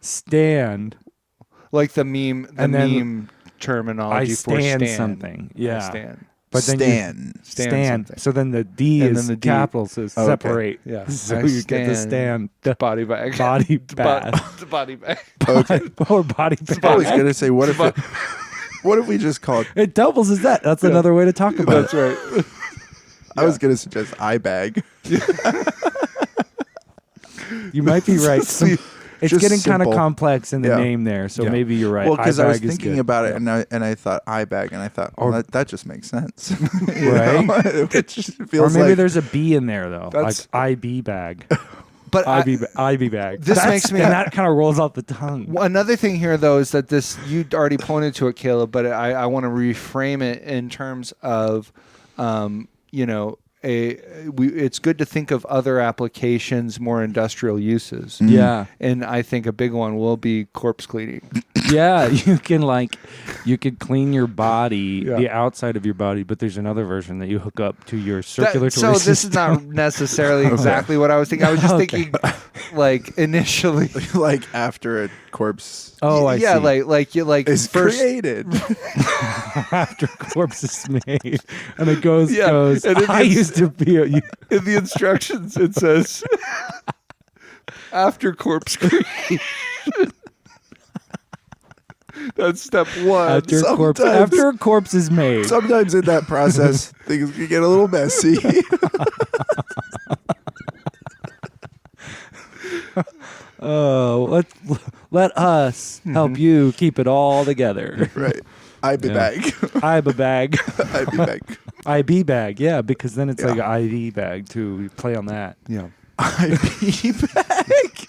stand. Like the meme, And then meme terminology I for stand stand. something. Yeah. I stand. But then Stand. Stand something. So then the D And is then the D. capital, so separate. Yeah. So I you get the stand. The Body bag. body bath. The body bag. Okay. or body bath. I was gonna say, what if we just call it? It doubles as that. That's another way to talk about That's it. right. I was gonna suggest eye bag. You might be right. It's Just getting kind of simple. complex in the Yeah. name there, so Yeah. maybe you're right. Well, because I was Eye bag is thinking good. about it, and I thought eye bag, and I thought, well, that just makes sense, Right? It just Or feels maybe like there's a B in there though, like That's- IB bag, But IB bag. This makes me- and that kind of rolls off the tongue. Another thing here, though, is that this, you already pointed to it, Caleb, but I want to reframe it in terms of, it's good to think of other applications, more industrial uses. Yeah, And I think a big one will be corpse cleaning. yeah. You could clean your body, Yeah. the outside of your body, but there's another version that you hook up to your circulatory So this is system. not necessarily exactly what I was thinking. I was just thinking, like, initially. like after a corpse Oh, I yeah, see. like you like Is first. created. After corpse is made, and it goes. Yeah, and it I gets- used to be. In the instructions, it says after corpse creation. That's step one. After a corpse is made. Sometimes in that process, things can get a little messy. Oh, let us help you keep it all together. Right. I be back. I be bag. I be back. I be bag. Yeah, because then it's Yeah. like an IV bag too. We play on that. Yeah. I be back.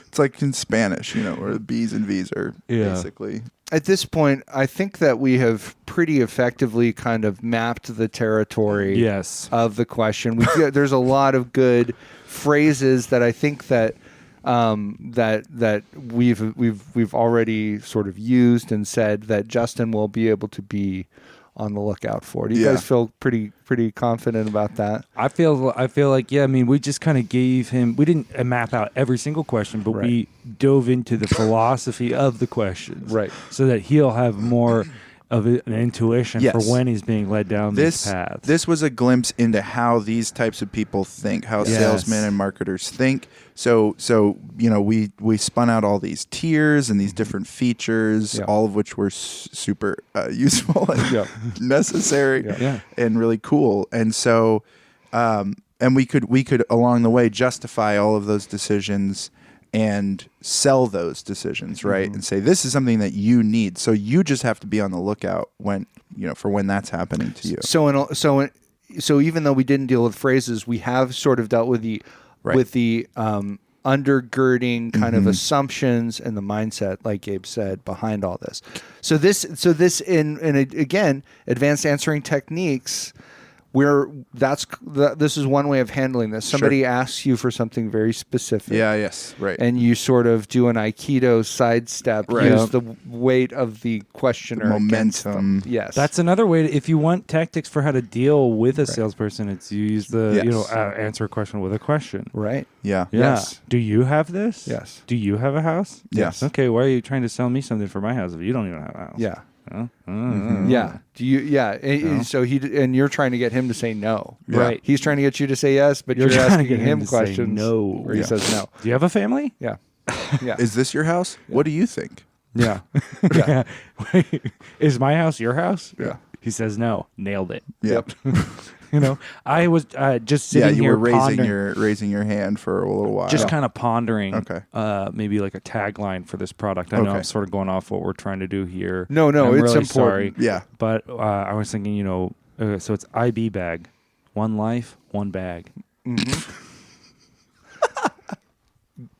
It's like in Spanish, where the B's and V's are basically. At this point, I think that we have pretty effectively kind of mapped the territory Yes. of the question. There's a lot of good phrases that I think that that we've already sort of used and said that Justin will be able to be on the lookout for. Do you guys feel pretty confident about that? I feel like I mean, we just kind of gave him. We didn't map out every single question, but we dove into the philosophy of the questions, Right. So that he'll have more of an intuition for when he's being led down these paths. This was a glimpse into how these types of people think, how salesmen and marketers think. So we spun out all these tiers and these different features, all of which were super useful and necessary and really cool. And so and we could along the way justify all of those decisions and sell those decisions, right? And say, this is something that you need. So you just have to be on the lookout for when that's happening to you. So even though we didn't deal with phrases, we have sort of dealt with the undergirding kind of assumptions and the mindset, like Gabe said, behind all this. So this again, advanced answering techniques. This is one way of handling this. Somebody asks you for something very specific. Right. And you sort of do an Aikido sidestep. Use the weight of the questioner, the against momentum. them. Yes, That's another way. If you want tactics for how to deal with a salesperson, it's you use the answer a question with a question. right. Yeah. Yes. Do you have this? Yes. Do you have a house? Yes. Okay. Why are you trying to sell me something for my house if you don't even have a house? Yeah. Huh? Yeah. Do you? Yeah. So and you're trying to get him to say no. Yeah. Right. He's trying to get you to say yes, but you're trying to asking get him to say questions. no. Where he says no. Do you have a family? Yeah. Yeah. Is this your house? What do you think? Yeah. Wait, is my house your house? Yeah. He says no. Nailed it. Yeah. I was just Yeah, sitting you here were pondering, raising your hand for a little while. just kind of pondering. Okay. Maybe like a tagline for this product. I know I'm sort of going off what we're trying to do here. No, I'm it's really important. sorry. Yeah. But I was thinking, so it's IB bag, one life, one bag.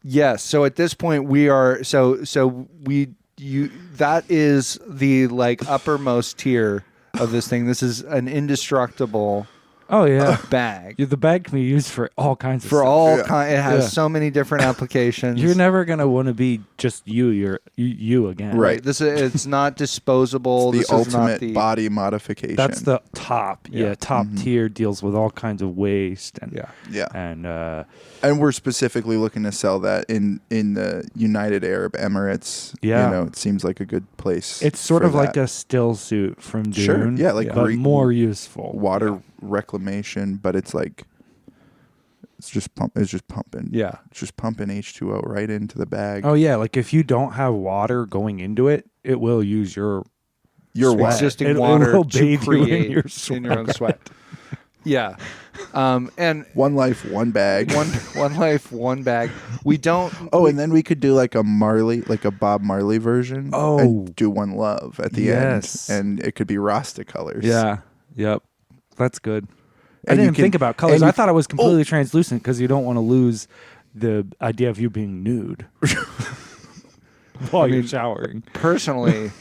Yes. So at this point we are that is the like uppermost tier of this thing. This is an indestructible Oh yeah. bag. The bag can be used for all kinds of For stuff. all Yeah. it has Yeah. so many different applications. You're never gonna want to be just you. You again. Right. It's not disposable. The This is not ultimate the body modification. That's the top. Yeah. Top tier deals with all kinds of waste and Yeah. and And we're specifically looking to sell that in the United Arab Emirates. Yeah. It seems like a good place. it's sort for of like that. a still suit from Dune. Sure, yeah, like but more useful. water reclamation, but it's like it's just pumping. Yeah. It's just pumping H2O right into the bag. Oh yeah, like if you don't have water going into it, it will use your Your sweat. water. existing It water will to bathe you in create your in your own sweat. Yeah. And One life, one bag. one life, one bag. We don't. Oh, and then we could do like a Bob Marley version. Oh. And do one love at the Yes. end. And it could be Rasta colors. Yeah. Yep. That's good. I And you didn't can- think about colors. and you- I thought it was completely translucent because you don't want to lose the idea of you being nude while you're showering. Personally,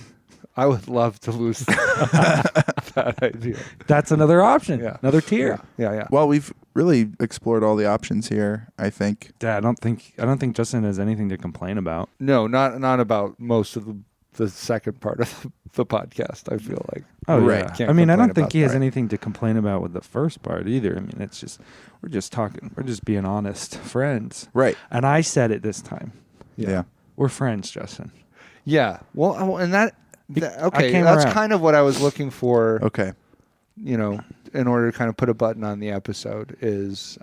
I would love to lose that idea. That's another option. Yeah. Another tier. Yeah. Well, we've really explored all the options here, I think. Yeah, I don't think Justin has anything to complain about. No, not about most of the second part of the podcast. I feel like. Oh Right. yeah. Can't I mean, I complain don't think about he has that. anything to complain about with the first part either. I mean, it's just we're just talking. We're just being honest friends. Right. And I said it this time. Yeah. We're friends, Justin. Yeah. Well, and okay, came that's around. kind of what I was looking for. Okay. You know, in order to kind of put a button on the episode is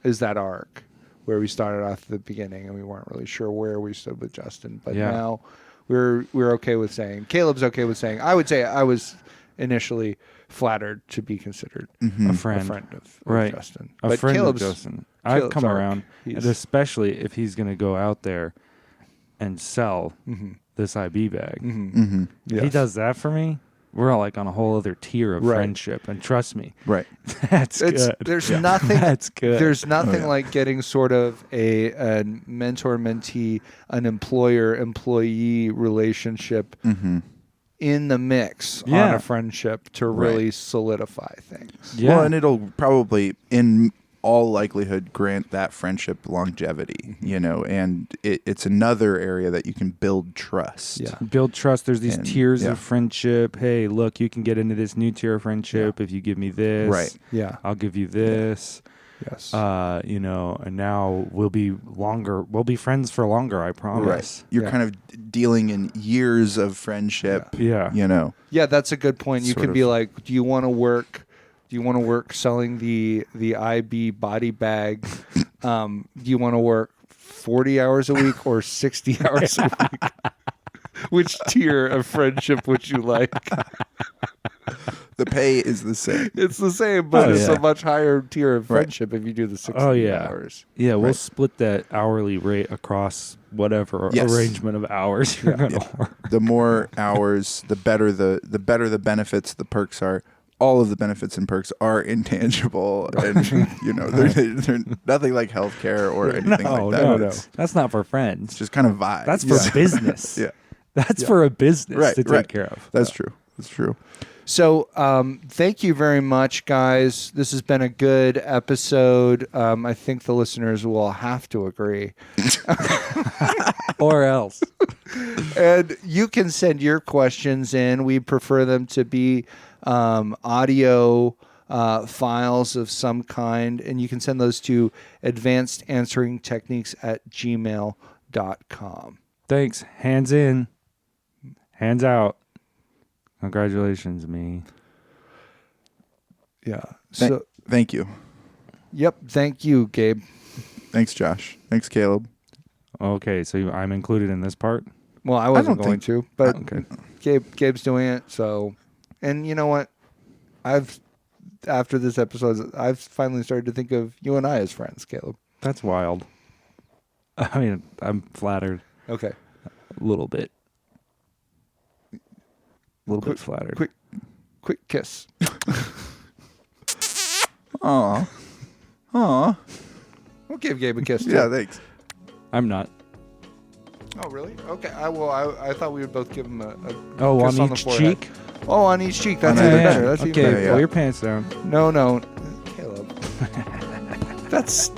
that arc where we started off at the beginning and we weren't really sure where we stood with Justin, but Yeah. now we're okay with saying, Caleb's okay with saying, I would say I was initially flattered to be considered A friend. a friend of Right. Justin. A But friend Caleb's, of Justin. I've Caleb's come arc, around, he's- and especially if he's going to go out there and sell this IB bag. Mm-hmm. If he does that for me, we're all like on a whole other tier of Right. friendship. And trust me, Right. that's good. There's nothing. That's good. There's nothing yeah. like getting sort of a mentor-mentee, an employer-employee relationship in the mix on Yeah. a friendship to really solidify things. Yeah. Well, and it'll probably, in all likelihood, grant that friendship longevity, you know, and it's another area that you can build trust. Yeah. Build trust. There's these And, tiers yeah. of friendship. Hey, look, you can get into this new tier of friendship if you give me this. Right. Yeah. I'll give you this. Yes. You know, and now we'll be friends for longer, I promise. Right. You're Yeah. kind of dealing in years of friendship, Yeah. you know. Yeah, that's a good point. You Sort could be of. like, do you want to work selling the IB body bag? Do you want to work 40 hours a week or 60 hours a week? Which tier of friendship would you like? The pay is the same. It's the same, but Oh, it's yeah. a much higher tier of Right. friendship if you do the 60 Oh, yeah. hours. Yeah, we'll Right. split that hourly rate across whatever Yes. arrangement of hours you're going to work. The more hours, the better the benefits, the perks are. All of the benefits and perks are intangible, and you know they're nothing like healthcare or anything like that. No. That's not for friends. It's just kind of vibes. That's for business. Yeah. That's for a business Right, to take right. care of. That's true. That's true. So, thank you very much, guys. This has been a good episode. I think the listeners will have to agree. Or else. And you can send your questions in. We prefer them to be audio files of some kind, and you can send those to advancedansweringtechniques@gmail.com. Thanks. Hands in. Hands out. Congratulations, me. Yeah. So, Thank you. yep. Thank you, Gabe. Thanks, Josh. Thanks, Caleb. Okay, so I'm included in this part? Well, I wasn't don't going to, but Okay. Gabe's doing it. So, and you know what? After this episode, I've finally started to think of you and I as friends, Caleb. That's wild. I mean, I'm flattered Okay. a little bit. A little bit flattered. Quick kiss. Aw. Aw. We'll give Gabe a kiss. Too. Yeah, thanks. I'm not. Oh, really? Okay. I thought we would both give him a Oh, kiss on the each forehead. cheek? Oh, on each cheek. That's On even each. better. That's okay, even better. yeah. pull your pants down. No, Caleb. That's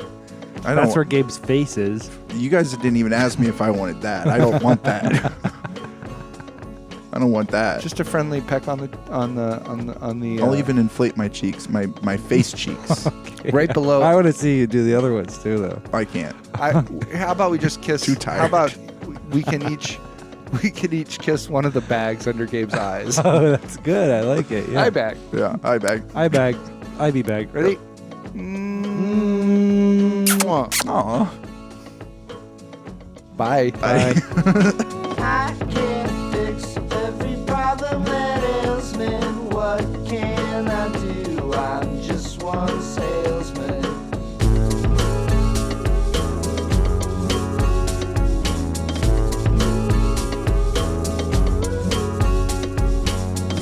That's where Gabe's face is. You guys didn't even ask me if I wanted that. I don't want that. I don't want that. just a friendly peck on the. I'll even inflate my cheeks, my face cheeks. right below. I want to see you do the other ones too, though. I can't. How about we just kiss? Too tired. How about we can each kiss one of the bags under Gabe's eyes. Oh, that's good. I like it. Yeah. Eye bag. Yeah, I bag. Eye bag. Ivy bag. Ready? Mwah. Aw. Bye. Bye. I can't fix every problem that ails me. What can I do? I'm just one salesman.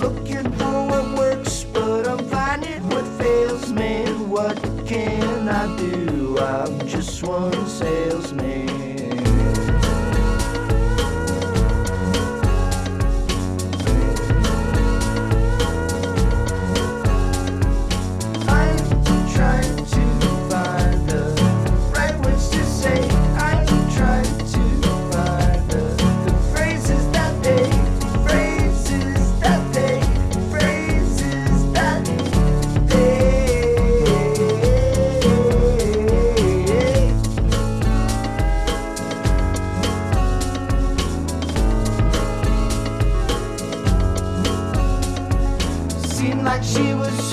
Looking for what works, but I'm finding what fails me. What can I do? I'm just one salesman. I'm trying to find the right words to say. I'm trying to find the phrases that pay, phrases that pay, phrases that pay.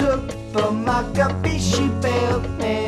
took for my guppy, she bailed me